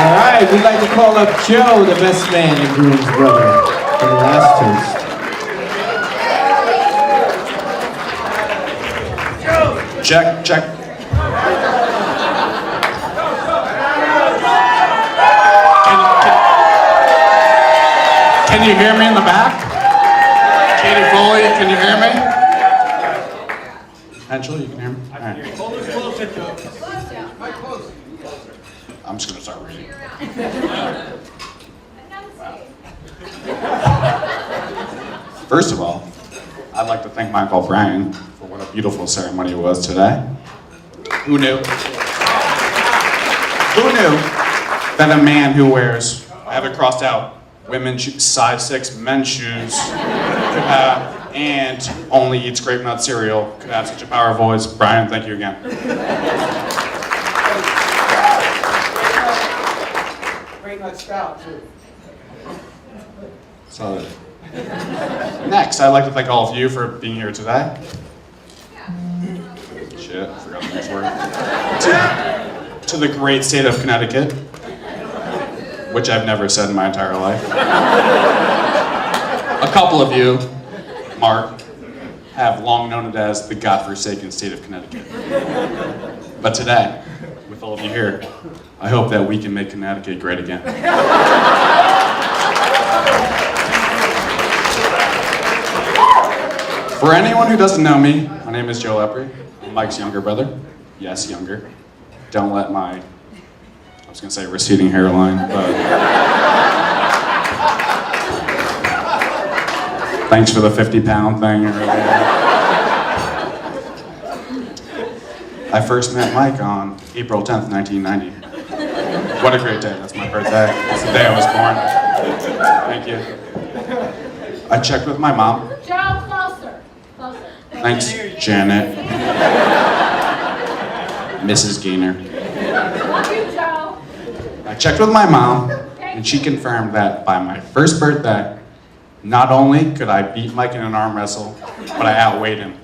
Alright, we'd like to call up Joe, the best man and groom's brother, for the last toast. Check, check. Can you hear me in the back? Katie Foley, can you hear me? Angela, you can hear me? All right. I'm just gonna start reading. First of all, I'd like to thank my Uncle Brian for what a beautiful ceremony it was today. Who knew? Who knew that a man who wears, I have it crossed out, women's size 6 men's shoes could have, and only eats grape nut cereal, could have such a powerful voice. Brian, thank you again. Great nut scout, too. So, next, I'd like to thank all of you for being here today. Shit, I forgot the next word. To the great state of Connecticut, which I've never said in my entire life. A couple of you, Mark, have long known it as the godforsaken state of Connecticut. But today, with all of you here, I hope that we can make Connecticut great again. For anyone who doesn't know me, my name is Joe Lepre. I'm Mike's younger brother. Yes, younger. Don't let my, I was gonna say receding hairline, but thanks for the 50-pound thing earlier. I first met Mike on April 10th, 1990. What a great day, that's my birthday. That's the day I was born. Thank you. I checked with my mom. Joe, closer. Closer. Thanks, Janet. Mrs. Gaynor. Love you, Joe. I checked with my mom, and she confirmed that by my first birthday, not only could I beat Mike in an arm wrestle, but I outweighed him.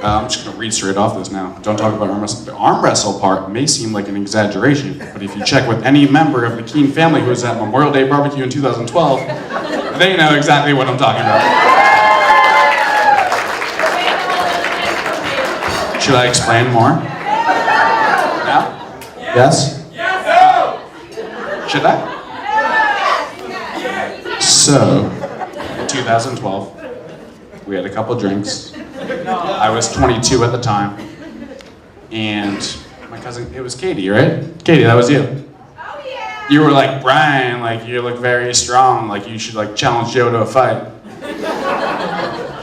I'm just gonna read straight off this now. Don't talk about arm wrestle. The arm wrestle part may seem like an exaggeration, but if you check with any member of the Keene family who was at Memorial Day Barbecue in 2012, they know exactly what I'm talking about. Should I explain more? No? Yes? Should I? So, in 2012, we had a couple drinks. I was 22 at the time, and my cousin, it was Katie, right? Katie, that was you. Oh, yeah. You were like, Brian, like you look very strong, like you should like challenge Joe to a fight.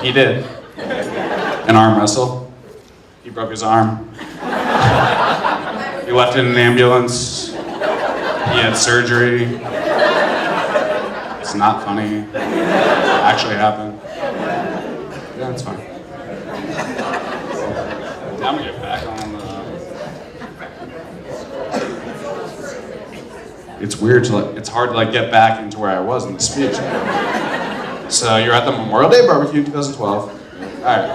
He did. An arm wrestle. He broke his arm. He left in an ambulance. He had surgery. It's not funny. It actually happened. Yeah, it's fine. I'm gonna get back on the... It's weird to it's hard to like get back into where I was in the speech. So you're at the Memorial Day Barbecue in 2012. All right.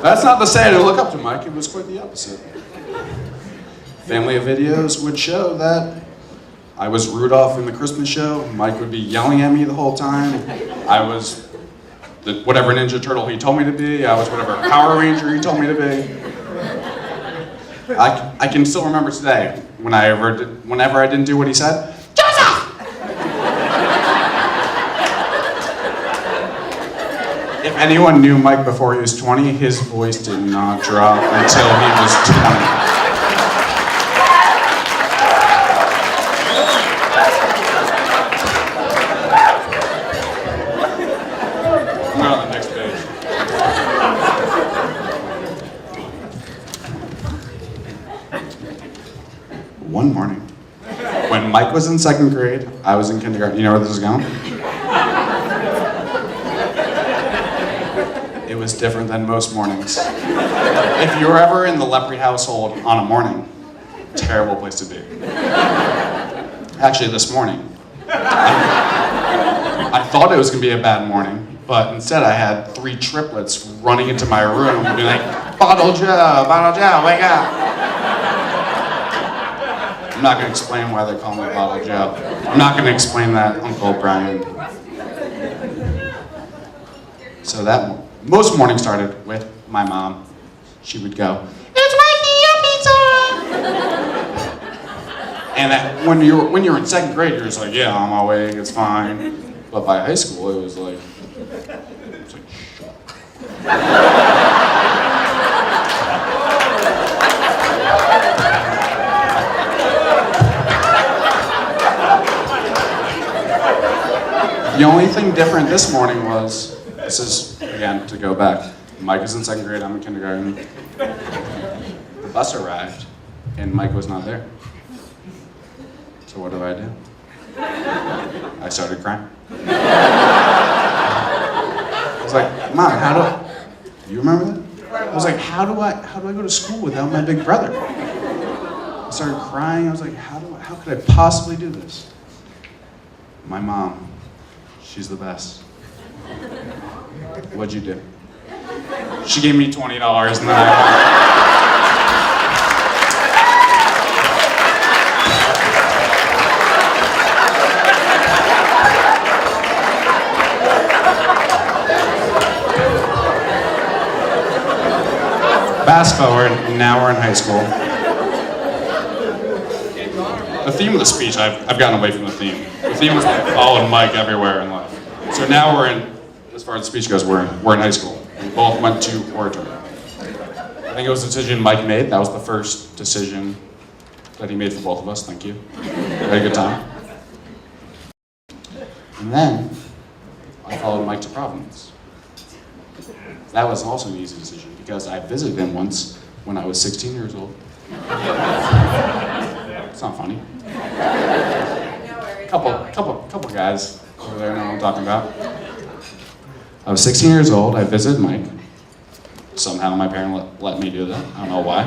That's not to say I didn't look up to Mike, it was quite the opposite. Family of videos would show that I was Rudolph in the Christmas show. Mike would be yelling at me the whole time. I was whatever Ninja Turtle he told me to be. I was whatever Power Ranger he told me to be. I can still remember today whenever I didn't do what he said. Joseph! If anyone knew Mike before he was 20, his voice did not drop until he was 20. One morning, when Mike was in 2nd grade, I was in kindergarten. You know where this is going? It was different than most mornings. If you were ever in the Lepre household on a morning, terrible place to be. Actually, this morning, I thought it was gonna be a bad morning, But instead I had 3 triplets running into my room and being like, Bottle Joe, wake up. I'm not gonna explain why they call me Bottle Joe. I'm not gonna explain that, Uncle Brian. So that, most mornings started with my mom. She would go, "It's Mikey, your pizza!" And that, when you're in 2nd grade, you're just like, yeah, I'm awake, it's fine. But by high school, it was like, shut. The only thing different this morning was, this is, again, to go back, Mike is in 2nd grade, I'm in kindergarten. The bus arrived, and Mike was not there. So what do? I started crying. I was like, Mom, do you remember that? I was like, how do I go to school without my big brother? I started crying, I was like, how could I possibly do this? My mom, she's the best. What'd you do? She gave me $20 and then fast forward, now we're in high school. The theme of the speech, I've gotten away from the theme. The theme was following Mike everywhere in life. So now we're in, as far as the speech goes, we're in high school. We both went to oratory. I think it was a decision Mike made. That was the first decision that he made for both of us. Thank you. We had a good time. And then I followed Mike to Providence. That was also an easy decision because I visited him once when I was 16 years old. It's not funny. Couple guys over there know what I'm talking about. I was 16 years old. I visited Mike. Somehow my parents let me do that. I don't know why.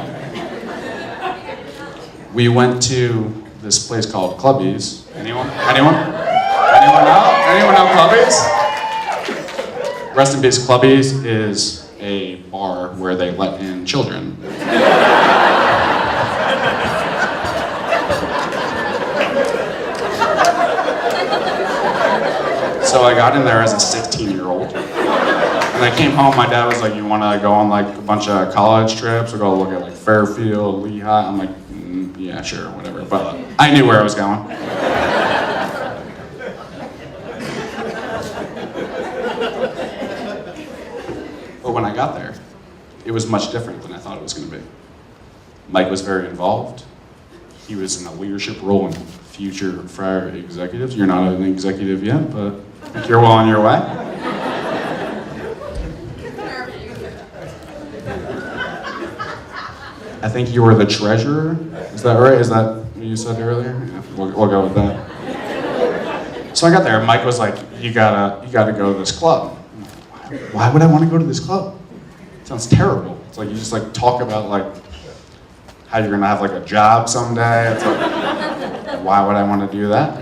We went to this place called Clubby's. Anyone know Clubby's? Rest in peace. Clubby's is a bar where they let in children. So I got in there as a 16-year-old. And I came home, my dad was like, you wanna go on like a bunch of college trips or go look at like Fairfield, Lehigh? I'm like, yeah, sure, whatever. But I knew where I was going. But when I got there, it was much different than I thought it was gonna be. Mike was very involved. He was in a leadership role in future Friar executives. You're not an executive yet, but I think you're well on your way. I think you were the treasurer. Is that right? Is that what you said earlier? Yeah, we'll go with that. So I got there. Mike was like, "You gotta go to this club." Why would I want to go to this club? It sounds terrible. It's like you just like talk about like how you're gonna have like a job someday. It's like, why would I want to do that?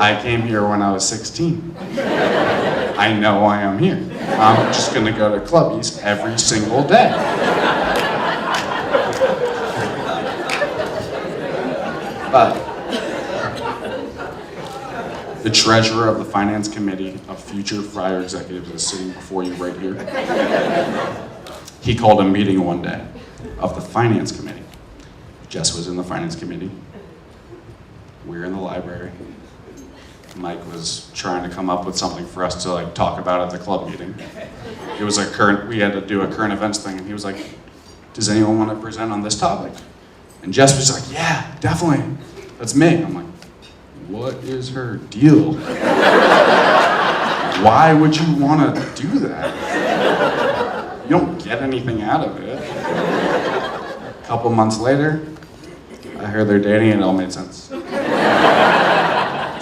I came here when I was 16. I know why I'm here. I'm just gonna go to Clubby's every single day. But the treasurer of the finance committee of future Friar executives is sitting before you right here. He called a meeting one day of the finance committee. Jess was in the finance committee. We were in the library. Mike was trying to come up with something for us to like talk about at the club meeting. It was we had to do a current events thing, and he was like, "Does anyone want to present on this topic?" And Jess was like, "Yeah, definitely. That's me." I'm like, what is her deal? Why would you want to do that? You don't get anything out of it. A couple months later, I heard they're dating and it all made sense. So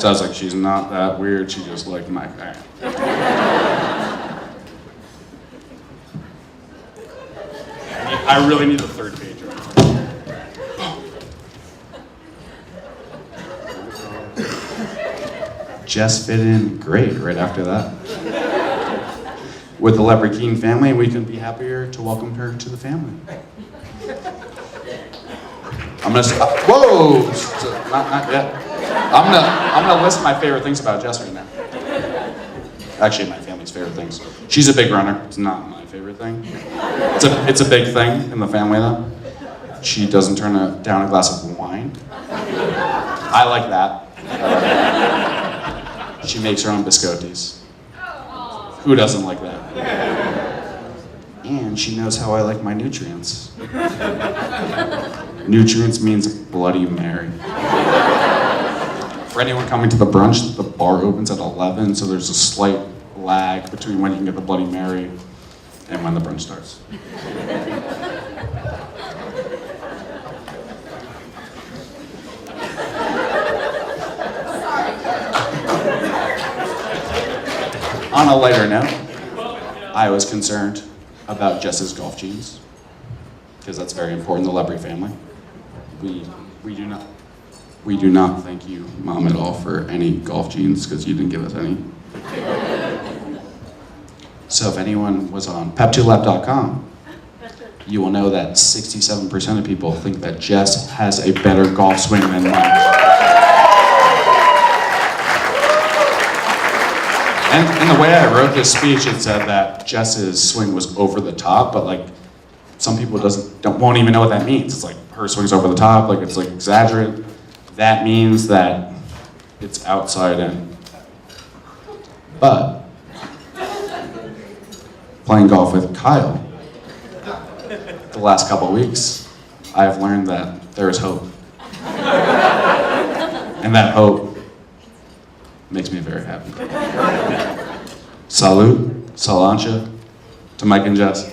I was like, she's not that weird, she just liked Mike. All right. I really need the third page. Jess fit in great right after that. with the Lebrikeen King family, and we couldn't be happier to welcome her to the family. I'm gonna whoa, not yet. I'm gonna list my favorite things about Jess right now. Actually, my family's favorite things. She's a big runner. It's not my favorite thing. It's a big thing in the family though. She doesn't turn down a glass of wine. I like that. She makes her own biscottis. Who doesn't like that? And she knows how I like my nutrients. Nutrients means Bloody Mary. For anyone coming to the brunch, the bar opens at 11, so there's a slight lag between when you can get the Bloody Mary and when the brunch starts. On a lighter note, I was concerned about Jess's golf jeans, because that's very important in the Lebry family. We do not thank you, Mom, at all for any golf jeans, because you didn't give us any. So if anyone was on pep2lap.com, you will know that 67% of people think that Jess has a better golf swing than mine. And the way I wrote this speech, it said that Jess's swing was over the top, but like some people won't even know what that means. It's like her swing's over the top, like it's like exaggerated. That means that it's outside in. But playing golf with Kyle the last couple of weeks, I have learned that there is hope. And that hope makes me very happy. Salute, Salancha, to Mike and Jess.